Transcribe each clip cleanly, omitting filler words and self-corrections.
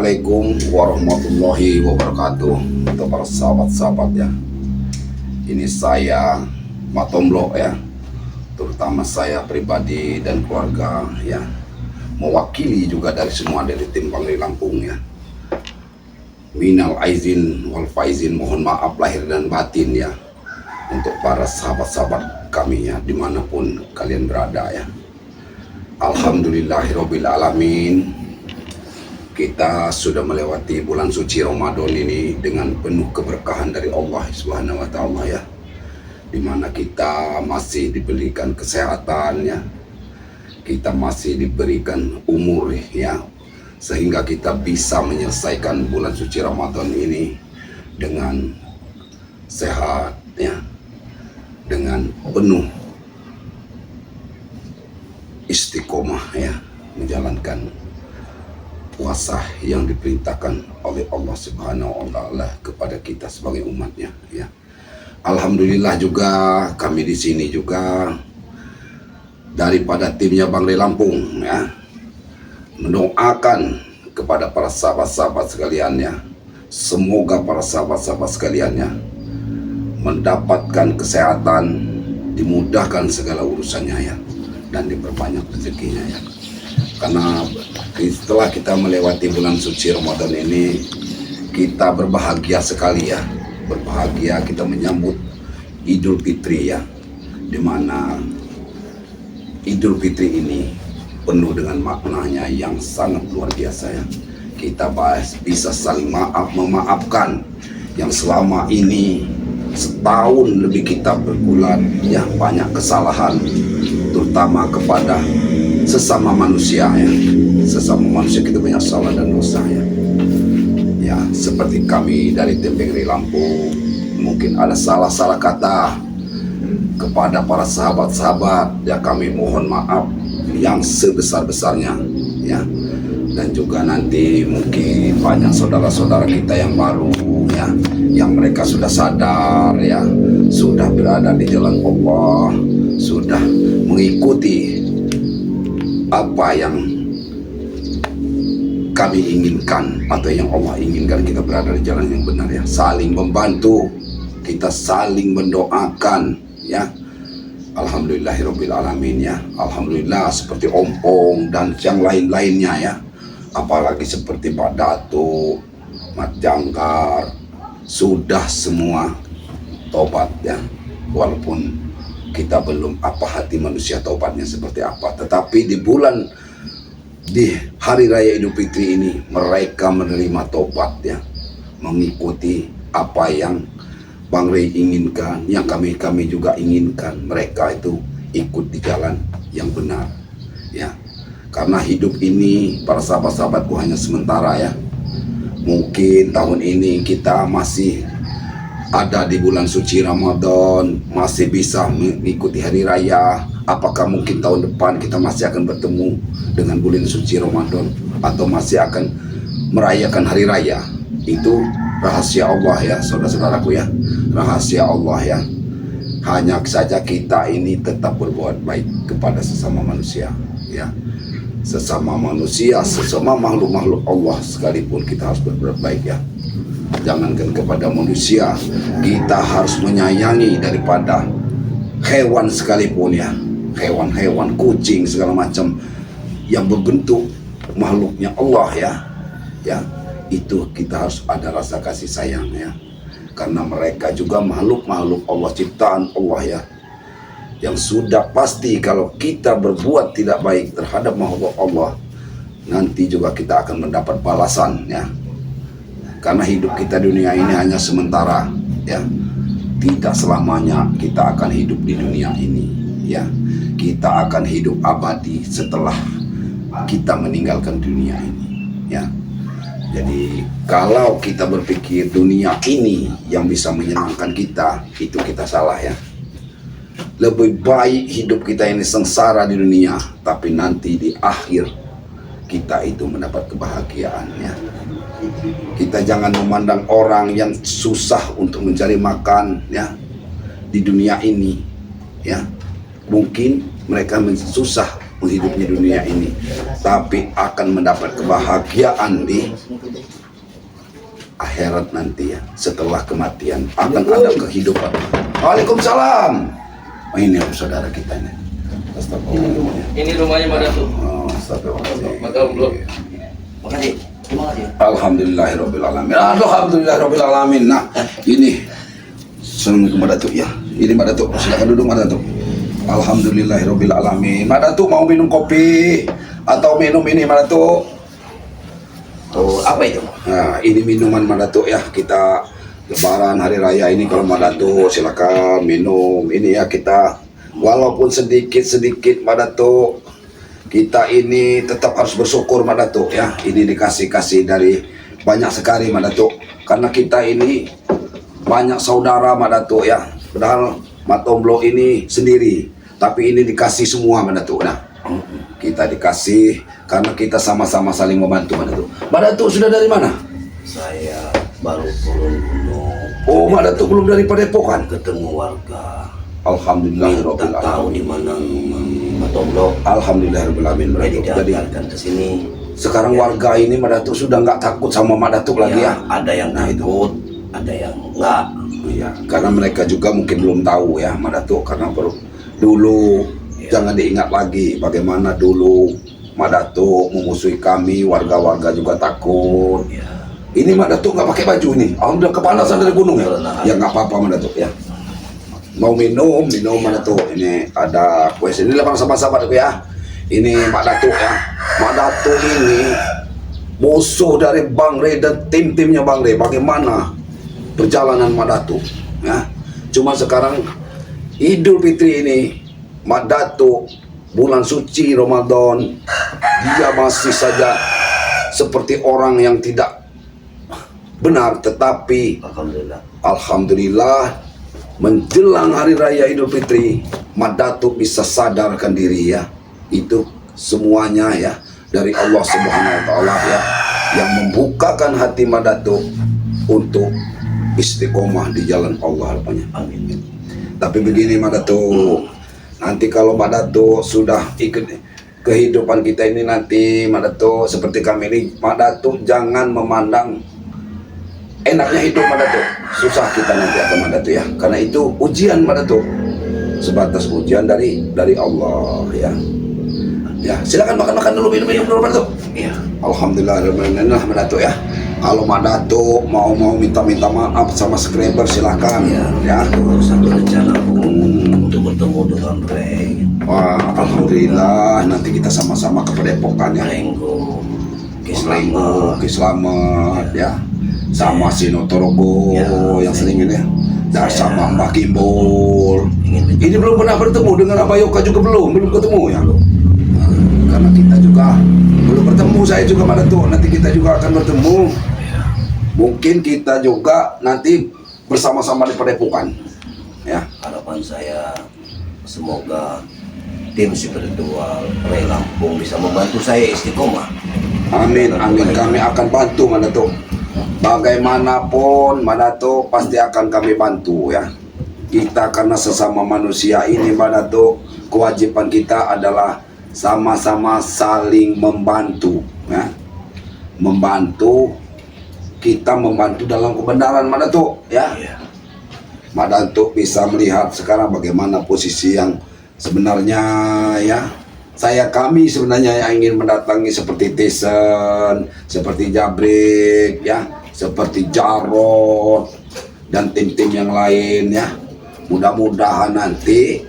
Assalamualaikum warahmatullahi wabarakatuh. Untuk para sahabat-sahabat ya, ini saya Matomblo ya, terutama saya pribadi dan keluarga ya, mewakili juga dari semua dari tim Bangri Lampung ya. Minal aizin wal faizin, mohon maaf lahir dan batin ya, untuk para sahabat-sahabat kami ya, dimanapun kalian berada ya. Alhamdulillahirabbil alamin. Kita sudah melewati bulan suci Ramadan ini dengan penuh keberkahan dari Allah Subhanahu wa taala ya. Dimana kita masih diberikan kesehatan ya. Kita masih diberikan umur ya, sehingga kita bisa menyelesaikan bulan suci Ramadan ini dengan sehat ya, dengan penuh istiqomah ya, menjalankan puasa yang diperintahkan oleh Allah Subhanahu wa taala kepada kita sebagai umatnya ya. Alhamdulillah juga kami di sini juga daripada timnya Bangri Lampung ya, mendoakan kepada para sahabat-sahabat sekalian ya, semoga para sahabat-sahabat sekalian ya mendapatkan kesehatan, dimudahkan segala urusannya ya, dan diperbanyak rezekinya ya. Karena setelah kita melewati bulan suci Ramadan ini, kita berbahagia sekali ya, berbahagia kita menyambut Idul Fitri ya, dimana Idul Fitri ini penuh dengan maknanya yang sangat luar biasa ya. Kita bisa saling memaafkan yang selama ini setahun lebih kita berbulan ya, banyak kesalahan terutama kepada sesama manusia ya. Sesama manusia kita banyak salah dan dosa ya. Ya, seperti kami dari tim Bangri Lampung mungkin ada salah-salah kata kepada para sahabat-sahabat ya, kami mohon maaf yang sebesar-besarnya ya. Dan juga nanti mungkin banyak saudara-saudara kita yang baru ya, yang mereka sudah sadar ya, sudah berada di jalan Allah, sudah mengikuti apa yang kami inginkan atau yang Allah inginkan, kita berada di jalan yang benar ya. Saling membantu, kita saling mendoakan ya. Alhamdulillahirabbil alamin ya. Alhamdulillah seperti Ompong dan yang lain-lainnya ya. Apalagi seperti Pak Datuk, Mat Jangkar, sudah semua tobat ya. Walaupun kita belum apa hati manusia taubatnya seperti apa, tetapi di hari raya Idul Fitri ini mereka menerima taubat ya, mengikuti apa yang Bang Rey inginkan, yang kami juga inginkan. Mereka itu ikut di jalan yang benar ya. Karena hidup ini para sahabat-sahabatku hanya sementara ya. Mungkin tahun ini kita masih ada di bulan suci Ramadan, masih bisa mengikuti hari raya. Apakah mungkin tahun depan kita masih akan bertemu dengan bulan suci Ramadan, atau masih akan merayakan hari raya? Itu rahasia Allah ya, saudara-saudaraku ya, rahasia Allah ya. Hanya saja kita ini tetap berbuat baik kepada sesama manusia ya. Sesama manusia, sesama makhluk-makhluk Allah sekalipun kita harus berbuat baik ya. Jangankan kepada manusia, kita harus menyayangi daripada hewan sekalipun ya. Hewan-hewan, kucing segala macam yang berbentuk makhluknya Allah ya. Ya, itu kita harus ada rasa kasih sayang ya. Karena mereka juga makhluk-makhluk Allah, ciptaan Allah ya. Yang sudah pasti kalau kita berbuat tidak baik terhadap makhluk Allah, nanti juga kita akan mendapat balasan ya. Karena hidup kita dunia ini hanya sementara ya. Tidak selamanya kita akan hidup di dunia ini ya. Kita akan hidup abadi setelah kita meninggalkan dunia ini ya. Jadi kalau kita berpikir dunia ini yang bisa menyenangkan kita, itu kita salah ya. Lebih baik hidup kita ini sengsara di dunia, tapi nanti di akhir kita itu mendapat kebahagiaan ya. Kita jangan memandang orang yang susah untuk mencari makan ya di dunia ini ya. Mungkin mereka susah menghidupnya dunia ini, tapi akan mendapat kebahagiaan di akhirat nanti ya. Setelah kematian akan ada kehidupan. Waalaikumsalam. Oh, ini saudara kita ini. Astagfirullah. Ini rumahnya Mbak Datuk. Oh, astagfirullah. Makasih. Terima kasih. Alhamdulillahirabbil alamin. Alhamdulillahirabbil alamin. Nah, ini Assalamualaikum Mbak Datuk ya. Ini Mbak Datuk, silakan duduk Mbak Datuk. Alhamdulillahirabbil alamin. Mbak Datuk mau minum kopi atau minum ini Mbak Datuk? Oh, apa itu? Nah, ini minuman Mbak Datuk ya. Kita Lebaran hari raya ini kalau Mbak Datuk silakan minum. Ini ya kita walaupun sedikit-sedikit Mbak Datuk, kita ini tetap harus bersyukur Mbak Datuk ya. Ini dikasih dari banyak sekali Mbak Datuk. Karena kita ini banyak saudara Mbak Datuk ya. Padahal Matomblo ini sendiri, tapi ini dikasih semua Mbak Datuk. Nah, kita dikasih karena kita sama-sama saling membantu Mbak Datuk. Mbak Datuk sudah dari mana? Saya baru turun gunung. Oh, Mbak Datuk belum dari Padepokan? Ketemu warga. Alhamdulillahirabbil Tak tahu alamin. di mana rumah Matomblo. Alhamdulillahirabbil alamin Mbak Jadi Datuk. Jadi diantarkan ke sini. sekarang warga ini Mbak Datuk sudah nggak takut sama Mbak Datuk lagi ya? Ada yang Nah, itu. takut, ada yang enggak. Iya, karena mereka juga mungkin belum tahu ya Mbak Datuk, karena dulu jangan diingat lagi bagaimana dulu Mbak Datuk memusuhi kami, warga-warga juga takut. Ya. Ini Mbak Datuk nggak pakai baju ini, udah kepanasan dari gunung ya? Ya nggak apa-apa Mbak Datuk ya. Mau minum Mbak Datuk. Ini ada kue sini, lah sahabat-sahabat aku ya. Ini Mbak Datuk ya. Mbak Datuk ini musuh dari Bang Rey dan tim-timnya Bang Rey. Bagaimana perjalanan Mbak Datuk ya? Cuma sekarang Idul Fitri ini Mbak Datuk bulan suci Ramadan, dia masih saja seperti orang yang tidak benar, tetapi Alhamdulillah menjelang hari raya Idul Fitri Mbak Datuk bisa sadarkan diri ya. Itu semuanya ya dari Allah Subhanahu wa taala ya, yang membukakan hati Mbak Datuk untuk istiqomah di jalan Allah rupanya. Amin. Tapi begini Mbak Datuk, nanti kalau Mbak Datuk sudah ikut kehidupan kita ini nanti Mbak Datuk seperti kami ini, Mbak Datuk jangan memandang enaknya hidup Mbak Datuk, susah kita nanti akan Mbak Datuk ya, karena itu ujian Mbak Datuk, sebatas ujian dari Allah ya. Ya silakan makan dulu, minum dulu Mbak Datuk. Iya. Alhamdulillah Mbak Datuk ya. Kalau Mbak Datuk mau minta maaf sama subscriber silakan ya. Itu satu rencana aku untuk bertemu dengan Rey. Wah, alhamdulillah nanti kita sama-sama ke Padepokan ya. Renggo, Ki Slamet ya. Sama si Notorogo Ya, yang sering ini ya. Dan saya sama Mbak Kimbul. ingin Ini belum pernah bertemu dengan Abah Yoka juga belum ketemu ya. Karena kita juga belum bertemu, saya juga Mbak Datuk. Nanti kita juga akan bertemu. Mungkin kita juga nanti bersama-sama di Padepokan ya. harapan saya semoga tim spiritual Rey Lampung bisa membantu saya istiqomah. Amin, amin. Kami akan bantu Mbak Datuk. Bagaimanapun Mbak Datuk pasti akan kami bantu ya. Kita karena sesama manusia ini Mbak Datuk, kewajiban kita adalah sama-sama saling membantu ya. Membantu, kita membantu dalam kebenaran Mbak Datuk ya. Mbak Datuk bisa melihat sekarang bagaimana posisi yang sebenarnya ya. Kami sebenarnya yang ingin mendatangi seperti Tyson, seperti Jabrik ya, seperti Jarod dan tim-tim yang lain ya. Mudah-mudahan nanti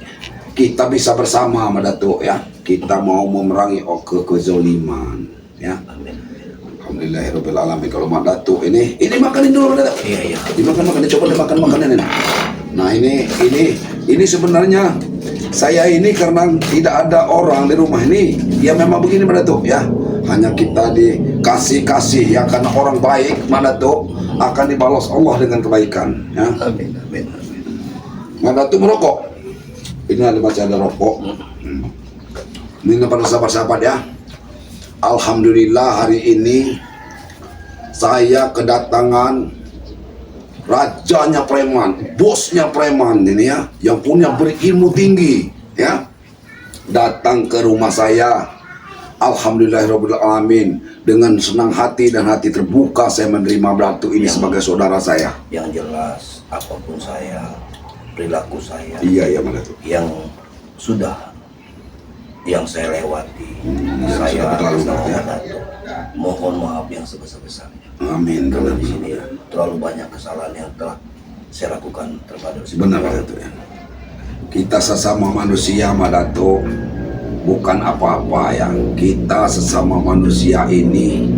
kita bisa bersama Mbak Datuk ya. Kita mau memerangi kezoliman ya. Alhamdulillahirabbil alamin. Kalau Mbak Datuk ini makanin dulu Mbak Datuk. Iya. Dimakan, coba dimakan makanan ini. Nah ini sebenarnya saya ini karena tidak ada orang di rumah ini, ya memang begini Mbak Datuk ya. Hanya kita dikasih ya, karena orang baik Mbak Datuk akan dibalas Allah dengan kebaikan ya. Amin. Mbak Datuk merokok. Ini masih ada rokok. Ini pada sahabat-sahabat ya. Alhamdulillah hari ini saya kedatangan rajanya preman, bosnya preman ini ya, yang punya berilmu tinggi ya. datang ke rumah saya. Alhamdulillahirrahmanirrahim. Dengan senang hati dan hati terbuka saya menerima Datuk ini sebagai saudara saya. Yang jelas apapun saya, perilaku saya, Iya Datuk. yang sudah yang saya lewati, sudah saya berlalu, atas nama ya. Datuk mohon maaf yang sebesar-besarnya. Amin. Karena di sini terlalu banyak kesalahan yang telah saya lakukan terhadap si Benar Datuk ya. Kita sesama manusia Datuk, bukan apa-apa ya. Kita sesama manusia ini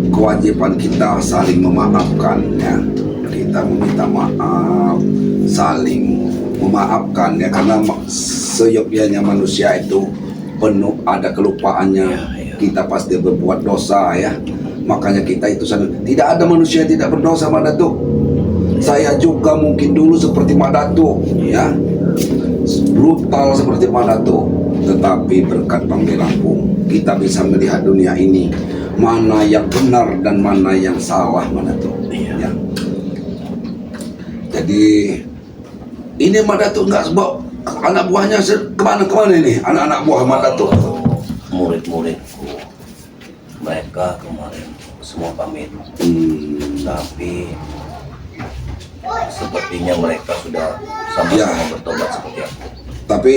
kewajiban kita saling memaafkan ya. Kita meminta maaf, saling memaafkan ya, karena seyogyanya manusia itu penuh ada kelupaannya. Kita pasti berbuat dosa ya. Makanya kita itu tidak ada manusia yang tidak berdosa Datuk. Saya juga mungkin dulu seperti Datuk ya, brutal seperti Datuk. Tetapi berkat Bangli Lampung kita bisa melihat dunia ini mana yang benar dan mana yang salah Datuk ya. Jadi ini Datuk nggak sebab anak buahnya kemana ini, anak-anak buah Datuk. Murid-muridku mereka kemarin semua pamit, tapi sepertinya mereka sudah sama-sama bertobat seperti aku. Tapi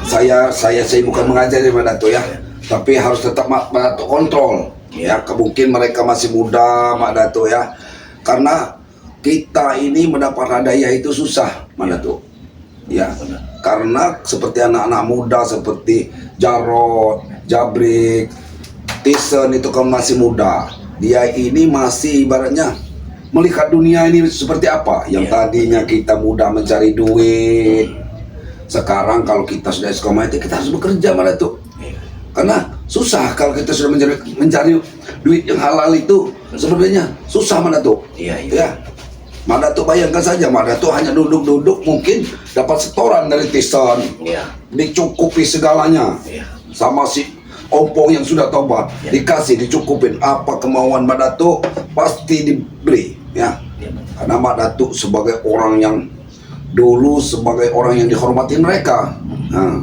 saya bukan mengajari Datuk ya, tapi harus tetap Datuk kontrol ya. Mungkin mereka masih muda Datuk ya, karena kita ini mendapat hadiah itu susah Datuk ya. Karena seperti anak-anak muda seperti Jarod, Jabrik, Tyson itu kan masih muda. Dia ini masih ibaratnya melihat dunia ini seperti apa. Yang tadinya kita mudah mencari duit, sekarang kalau kita sudah istiqomah itu kita harus bekerja Datuk. Karena susah kalau kita sudah mencari duit yang halal itu sebenarnya susah Datuk. Ya. Datuk bayangkan saja, Datuk hanya duduk-duduk mungkin dapat setoran dari Tyson, dicukupi segalanya, sama si ompong yang sudah tobat, dikasih, dicukupin apa kemauan Datuk pasti diberi, ya. Karena Datuk sebagai orang yang dulu sebagai orang yang dihormati mereka. Nah,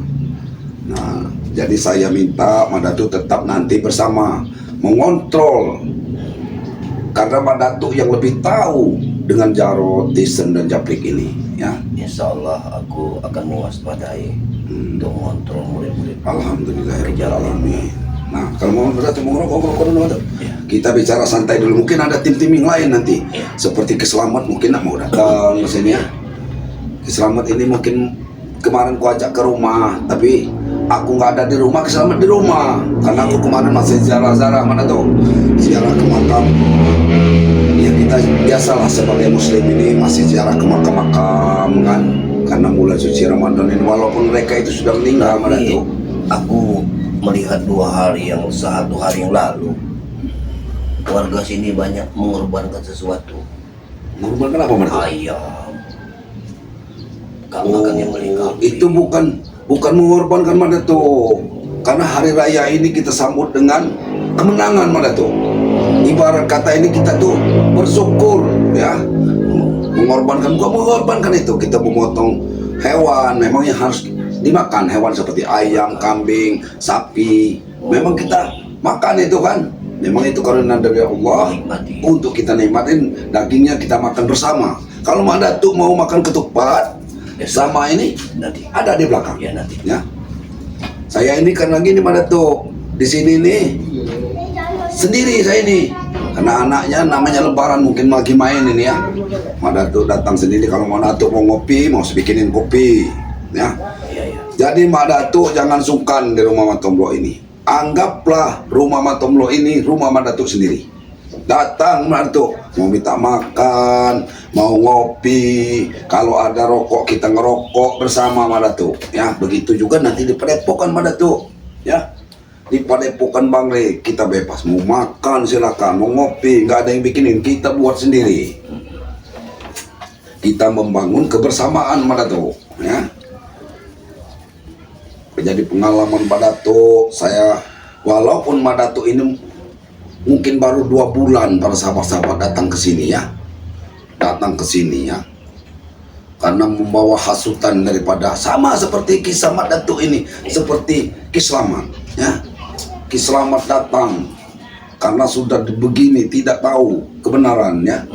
jadi saya minta Datuk tetap nanti bersama mengontrol, karena Datuk yang lebih tahu dengan Jarod, Tyson dan Jabrik ini ya. Insya Allah aku akan mewaspadai untuk mengontrol murid-murid. Alhamdulillahirrahmanirrahim. Nah, kalau mau Datuk mau ngerokok dulu Datuk. Kita bicara santai dulu. Mungkin ada tim-tim yang lain nanti. Seperti Keselamat mungkin mau datang ke sini ya. Keselamat ini mungkin kemarin ku ajak ke rumah, tapi aku nggak ada di rumah, Keselamat di rumah. Karena aku kemarin masih ziarah-ziarah tuh, ziarah ke makam. Ya kita biasalah sebagai muslim ini masih ziarah ke makam-makam kan. Karena mulai suci Ramadan ini, walaupun mereka itu sudah meninggal tuh. Aku melihat 2 hari yang 1 hari yang lalu warga sini banyak mengorbankan sesuatu. Mengorbankan apa Datuk? Ayam. Makan yang melengkapi. Itu bukan mengorbankan Datuk. Karena hari raya ini kita sambut dengan kemenangan Datuk. Ibarat kata ini kita tuh bersyukur ya. Bukan mengorbankan itu, kita memotong hewan memang yang harus dimakan, hewan seperti ayam, kambing, sapi. Memang kita makan itu kan. Memang itu karena dari Allah untuk kita nikmatin, dagingnya kita makan bersama. Kalau Datuk mau makan ketupat sama ini nanti ada di belakang. Ya nanti. Ya. Saya ini karena gini Datuk, di sini nih sendiri saya ini. Karena anaknya namanya Lebaran mungkin lagi main ini ya. Datuk datang sendiri, kalau Datuk mau ngopi, mau bikinin kopi, ya. Jadi Datuk jangan sungkan di rumah Matomlo ini. Anggaplah rumah Matomlo ini rumah Datuk sendiri. Datang Datuk, mau minta makan, mau ngopi, kalau ada rokok kita ngerokok bersama Datuk, ya. Begitu juga nanti di Padepokan Datuk, ya. Di Padepokan Bangli kita bebas, mau makan silakan, mau ngopi, nggak ada yang bikinin, kita buat sendiri. Kita membangun kebersamaan Datuk, ya. Jadi pengalaman Datuk, saya walaupun Datuk ini mungkin baru 2 bulan para sahabat-sahabat datang ke sini ya, karena membawa hasutan daripada sama seperti kisah Mak Datuk ini, seperti Kislamat ya. Kislamat datang karena sudah begini tidak tahu kebenaran ya.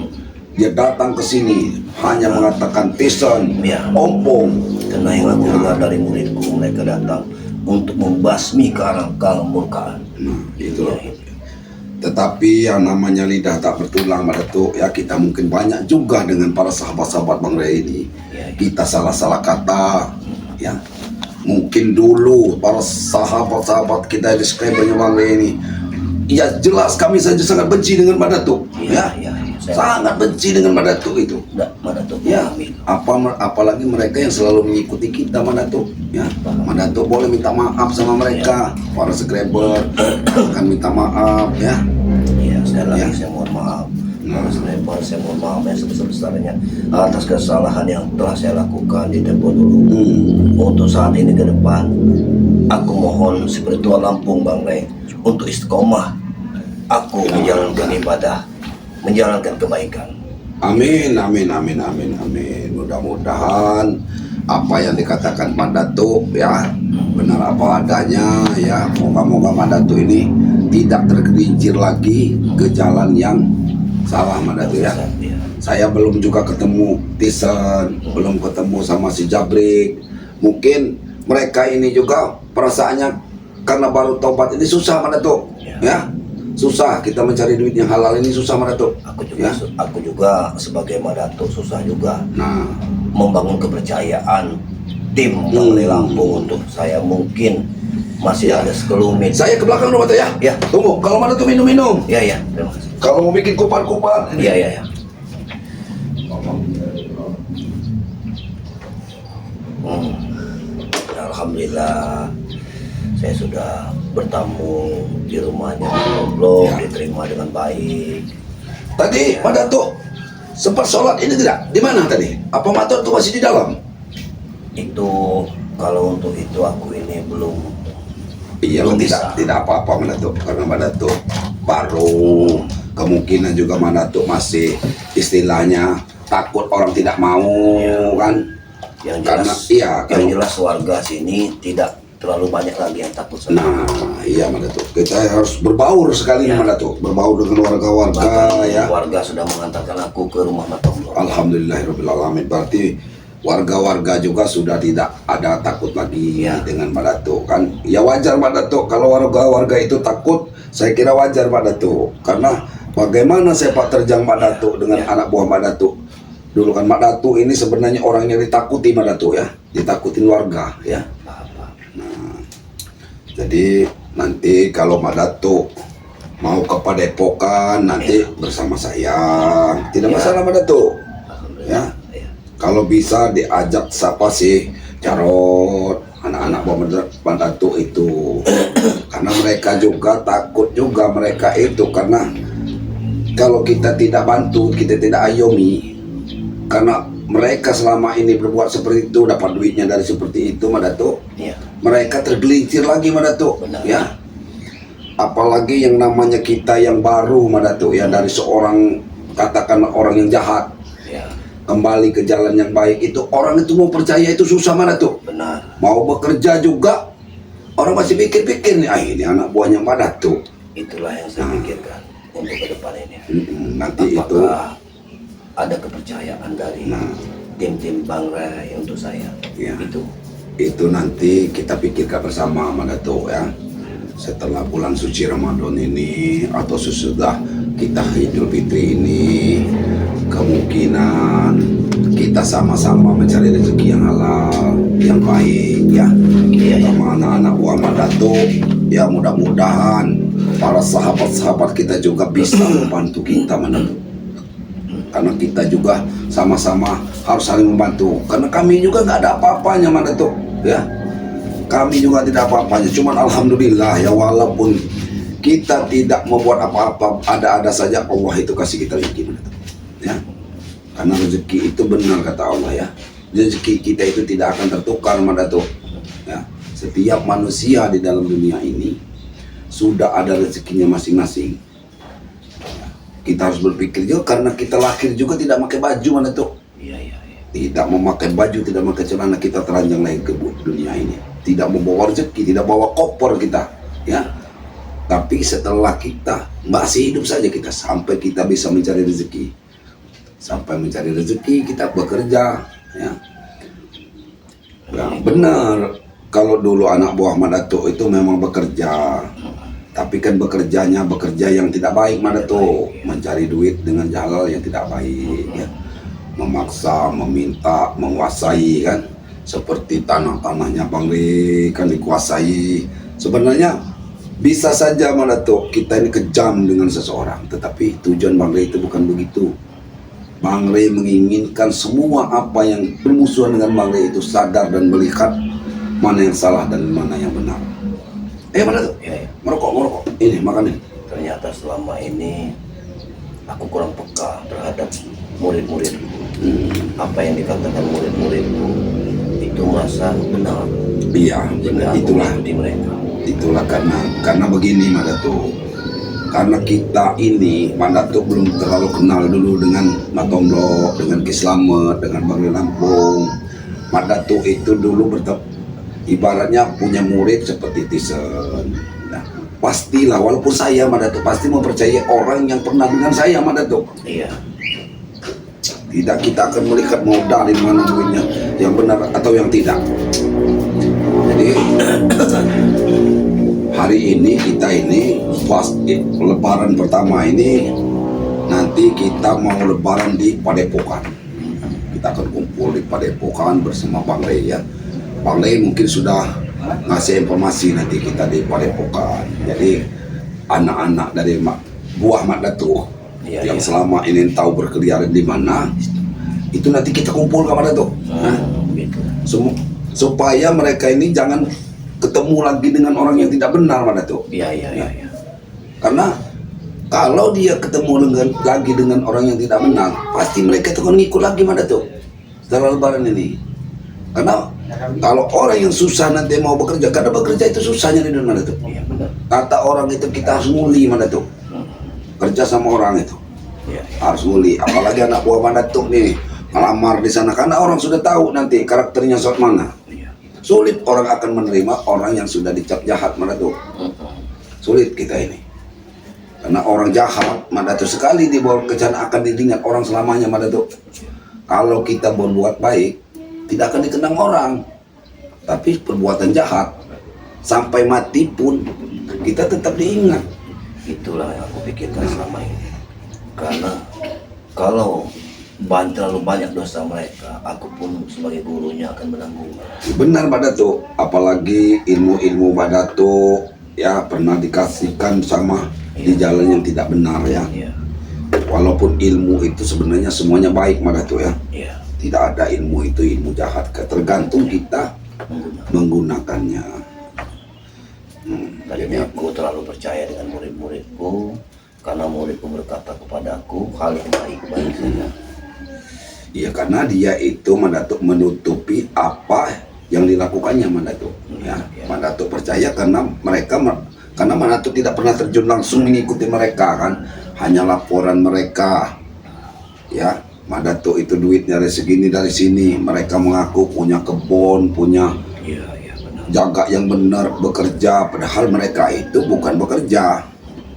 Dia datang ke sini hanya mengatakan pesan, ompong. Karena yang aku dengar dari muridku, mereka datang untuk membasmi kemurkaan. Nah, itu loh. Tetapi yang namanya lidah tak bertulang, Mak Datuk ya, kita mungkin banyak juga dengan para sahabat-sahabat Bang Ray ini. Kita salah-salah kata ya. Mungkin dulu para sahabat-sahabat kita di subscribernya Bang Ray ini, ya jelas kami saja sangat benci dengan Mak Datuk ya. Sangat benci dengan Mak Datuk itu. Mak Datuk Ya, apalagi mereka yang selalu mengikuti kita, Mak Datuk ya. Mak Datuk boleh minta maaf sama mereka, para subscriber akan minta maaf ya. Iya, sekali lagi saya mohon maaf. Para subscriber, saya mohon maaf yang sebesar-besarnya atas kesalahan yang telah saya lakukan di tempo dulu. Untuk saat ini ke depan, aku mohon spiritual Lampung Bang Ray untuk istiqomah. Aku menjalankan ibadah, menjalankan kebaikan. Amin, amin, amin, amin, amin. Mudah-mudahan apa yang dikatakan Pak Datuk ya benar apa adanya ya. Moga-moga Pak Datuk ini tidak tergelincir lagi ke jalan yang salah, Pak Datuk ya. Saya belum juga ketemu Tison, belum ketemu sama si Jabrik. Mungkin mereka ini juga perasaannya karena baru tobat ini susah, Pak Datuk ya. Susah kita mencari duit yang halal ini, susah, Mak Datuk. Aku juga sebagai Mak Datuk susah juga. Nah, membangun kepercayaan tim Bang Ray Lampung untuk saya mungkin masih ada sekelumit. Saya ke belakang dulu, Pak ya. Ya. Tunggu, kalau Mak Datuk minum-minum. Ya, terima kasih. Kalau mau bikin kupat-kupat. Ya. Alhamdulillah saya sudah bertamu di rumahnya Allah, diterima dengan baik. Tadi Pak Datuk sempat sholat ini tidak? Di mana tadi? Apa Mak Datuk masih di dalam? Itu kalau untuk itu aku ini belum. Iya, tidak apa-apa Mak Datuk, karena Mak Datuk baru, kemungkinan juga Mak Datuk masih istilahnya takut orang tidak mau kan? Yang jelas, yang jelas warga sini tidak terlalu banyak lagi yang takut sama. Nah, iya Mak Datuk. Kita harus berbaur sekali Mak Datuk, berbaur dengan warga-warga ya. Warga sudah mengantarkan aku ke rumah Allah. Alhamdulillahirobbilalamin. Berarti warga-warga juga sudah tidak ada takut lagi dengan Mak Datuk kan? Ya wajar Mak Datuk kalau warga-warga itu takut. Saya kira wajar Mak Datuk, karena bagaimana sepak terjang Mak Datuk dengan anak buah Mak Datuk. Dulu kan Mak Datuk ini sebenarnya orangnya ditakuti Mak Datuk ya, ditakutin warga ya. Nah, jadi nanti kalau Mak Datuk mau ke Padepokan nanti bersama saya, tidak masalah Mak Datuk ya. Kalau bisa diajak siapa sih Jarot, anak-anak Mak Datuk itu, karena mereka juga takut juga mereka itu, karena kalau kita tidak bantu, kita tidak ayomi, karena mereka selama ini berbuat seperti itu, dapat duitnya dari seperti itu Mak Datuk. Mereka tergelincir lagi Mak Datuk ya. Apalagi yang namanya kita yang baru Mak Datuk ya, dari seorang katakanlah orang yang jahat kembali ke jalan yang baik, itu orang itu mau percaya itu susah Mak Datuk. Benar. Mau bekerja juga orang masih pikir-pikir nih, ini anak buahnya Mak Datuk. Itulah yang saya pikirkan untuk ke depan ini. Nanti apakah itu ada kepercayaan dari tim-tim Bang Ray untuk saya itu nanti kita pikirkan bersama Mak Datuk ya. Setelah bulan suci Ramadan ini atau sesudah kita Idul Fitri ini, kemungkinan kita sama-sama mencari rezeki yang halal, yang baik ya. Sama anak-anak buah Mak Datuk ya, mudah-mudahan para sahabat-sahabat kita juga bisa membantu kita Mak Datuk. Karena kita juga sama-sama harus saling membantu. Karena kami juga nggak ada apa-apanya Mak Datuk ya. Kami juga tidak apa-apanya. Cuman alhamdulillah ya, walaupun kita tidak membuat apa-apa, ada-ada saja Allah itu kasih kita rezeki Mak Datuk ya. Karena rezeki itu benar kata Allah ya. Rezeki kita itu tidak akan tertukar Mak Datuk ya. Setiap manusia di dalam dunia ini sudah ada rezekinya masing-masing. Kita harus berpikir juga, karena kita lahir juga tidak pakai baju Mak Datuk. tidak memakai baju, tidak memakai celana, kita telanjang lahir ke dunia ini. Tidak membawa rezeki, tidak bawa koper kita, ya. Tapi setelah kita masih hidup saja kita sampai kita bisa mencari rezeki. Sampai mencari rezeki kita bekerja, ya. Nah, benar. Kalau dulu anak buah Madatuk itu memang bekerja, tapi kan bekerja yang tidak baik Madatuk, mencari duit dengan halal yang tidak baik, ya. Memaksa, meminta, menguasai kan, seperti tanah-tanahnya Bang Rey kan dikuasai. Sebenarnya bisa saja Madatuk kita ini kejam dengan seseorang, tetapi tujuan Bang Rey itu bukan begitu. Bang Rey menginginkan semua apa yang bermusuhan dengan Bang Rey itu sadar dan melihat mana yang salah dan mana yang benar. Madatuk, Ya, ya. merokok, ini makan ini. Ternyata selama ini aku kurang peka terhadap murid-muridku. Apa yang dikatakan murid-muridku itu merasa benar. Iya, Sehingga aku itulah. mengikuti mereka. Itulah karena begini Madatuk. Karena kita ini Madatuk belum terlalu kenal dulu dengan Matomblo, dengan Ki Slamet, dengan Bang Rey Lampung. Madatuk itu dulu ibaratnya punya murid seperti Tisen. Nah, pastilah walaupun saya Madatuk pasti mempercayai orang yang pernah dengan saya Madatuk. Iya. Tidak, kita akan melihat mau dari mana duitnya, yang benar atau yang tidak. Jadi hari ini kita ini pas lebaran pertama ini, nanti kita mau lebaran di Padepokan. Kita akan kumpul di Padepokan bersama Bang Rey, ya. Bang Rey mungkin sudah ngasih informasi nanti kita di Padepokan. Jadi anak-anak dari buah Madatuk yang selama ini tahu berkeliaran di mana, itu nanti kita kumpul ke Madatuk. Gitu. Supaya mereka ini jangan ketemu lagi dengan orang yang tidak benar Madatuk. Iya. Karena kalau dia ketemu lagi dengan orang yang tidak benar, pasti mereka itu akan ngikut lagi Madatuk setelah lebaran ini. Karena kalau orang yang susah nanti mau bekerja, karena bekerja itu susahnya di dunia Madatuk. Iya, benar. Kata orang itu kita harus nguli Madatuk. Kerja sama orang itu Iya. harus nguli. Apalagi anak buah Madatuk nih melamar di sana, karena orang sudah tahu nanti karakternya seperti mana. Iya. Sulit orang akan menerima orang yang sudah dicap jahat Madatuk. Sulit kita ini. Karena orang jahat Madatuk sekali di bawah kerjaan akan diingat orang selamanya Madatuk. Kalau kita berbuat baik tidak akan dikenang orang. Tapi perbuatan jahat sampai mati pun kita tetap diingat. Itulah yang aku pikirkan selama ini. Karena kalau terlalu banyak dosa mereka, aku pun sebagai gurunya akan menanggung. Benar Madatuk, apalagi ilmu-ilmu Madatuk ya pernah dikasihkan sama di jalan yang tidak benar, ya. Iya. Walaupun ilmu itu sebenarnya semuanya baik Madatuk, ya. Iya. Tidak ada ilmu itu ilmu jahat, tergantung kita menggunakannya. Tadinya aku terlalu percaya dengan murid-muridku, karena muridku berkata kepadaku hal yang baik-baik saja. Iya, karena dia itu Madatuk menutupi apa yang dilakukannya Madatuk. Ya, Madatuk percaya karena Madatuk tidak pernah terjun langsung mengikuti mereka kan, hanya laporan mereka. Ya, Madatuk itu duitnya dari segini dari sini, mereka mengaku punya kebun, punya Iya, benar. jaga yang benar, bekerja, padahal mereka itu bukan bekerja,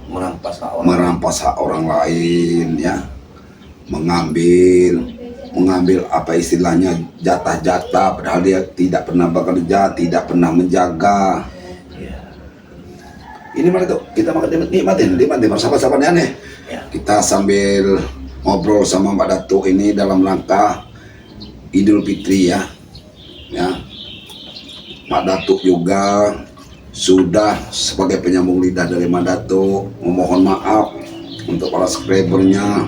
Merampas hak orang. orang lain, ya, mengambil apa istilahnya jatah-jatah, padahal dia tidak pernah bekerja, tidak pernah menjaga. Iya. Ini Madatuk, kita makan nikmatin bersama-sama nih. Ya. Kita sambil ngobrol sama Mbak Datuk ini dalam rangka Idul Fitri, ya. Mbak Datuk juga sudah sebagai penyambung lidah dari Mbak Datuk memohon maaf untuk para subscribernya,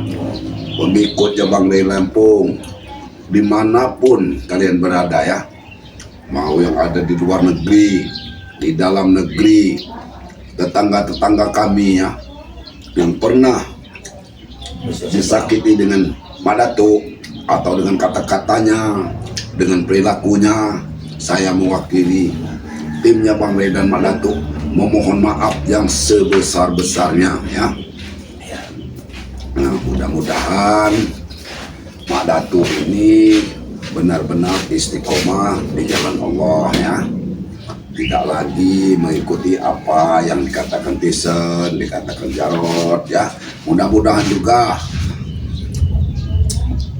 pengikutnya Bang Rey Lampung, dimanapun kalian berada, ya. Mau yang ada di luar negeri, di dalam negeri, tetangga-tetangga kami, ya, yang pernah disakiti dengan Mbak Datuk atau dengan kata-katanya, dengan perilakunya, saya mewakili timnya Bang Rey dan Mbak Datuk memohon maaf yang sebesar-besarnya, ya. Nah, mudah-mudahan Mbak Datuk ini benar-benar istiqomah di jalan Allah ya. Tidak lagi mengikuti apa yang dikatakan Tyson, dikatakan Jarod ya. Mudah-mudahan juga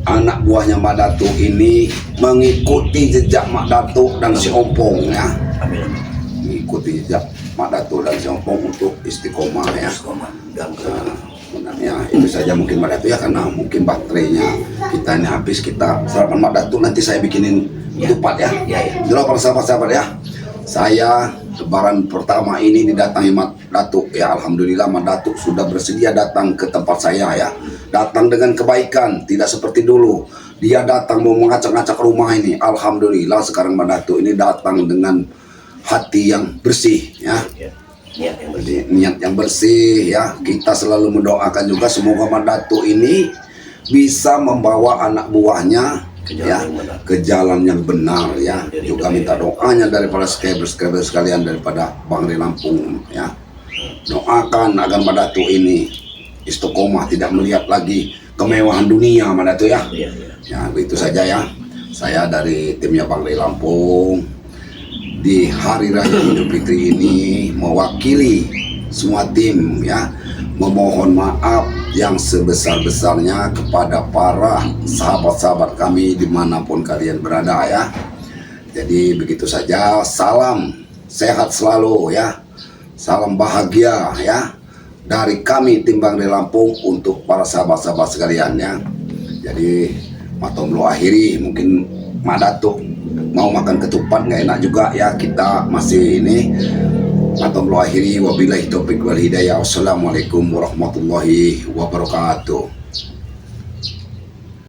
anak buahnya Mak Datuk ini mengikuti jejak Mak Datuk dan si Ompong ya. Amin. Mengikuti jejak Mak Datuk dan si Ompong untuk istiqomah ya. Dan Sebenarnya itu saja mungkin Mak Datuk ya, karena mungkin baterainya kita ini habis. Kita sarapan Mak Datuk, nanti saya bikinin ketupat ya. Jelas para sahabat-sahabat ya. Saya lebaran pertama ini didatangi Mak Datuk ya. Alhamdulillah Mak Datuk sudah bersedia datang ke tempat saya ya. Datang dengan kebaikan, tidak seperti dulu. Dia datang mau mengacak-acak rumah ini. Alhamdulillah sekarang Mak Datuk ini datang dengan hati yang bersih ya. Jadi niat yang bersih ya. Kita selalu mendoakan juga semoga Mak Datuk ini bisa membawa anak buahnya ke jalan yang benar ya. Juga minta doanya dari para subscriber sekalian daripada Bang Ri Lampung ya. Doakan agar Mak Datuk ini istiqomah, tidak melihat lagi kemewahan dunia Mak Datuk ya. Ya begitu saja ya. Saya dari timnya Bang Ri Lampung di Hari Raya Idul Fitri ini mewakili semua tim ya, memohon maaf yang sebesar-besarnya kepada para sahabat-sahabat kami dimanapun kalian berada ya. Jadi begitu saja, salam sehat selalu ya, salam bahagia ya dari kami tim Bang Ri Lampung untuk para sahabat-sahabat sekalian ya. Jadi matomlo akhiri, mungkin Mak Datuk mau makan ketupat nggak enak juga ya, kita masih ini. Matomlo akhiri, wabillahi taufiq wal hidayah. Wassalamualaikum warahmatullahi wabarakatuh.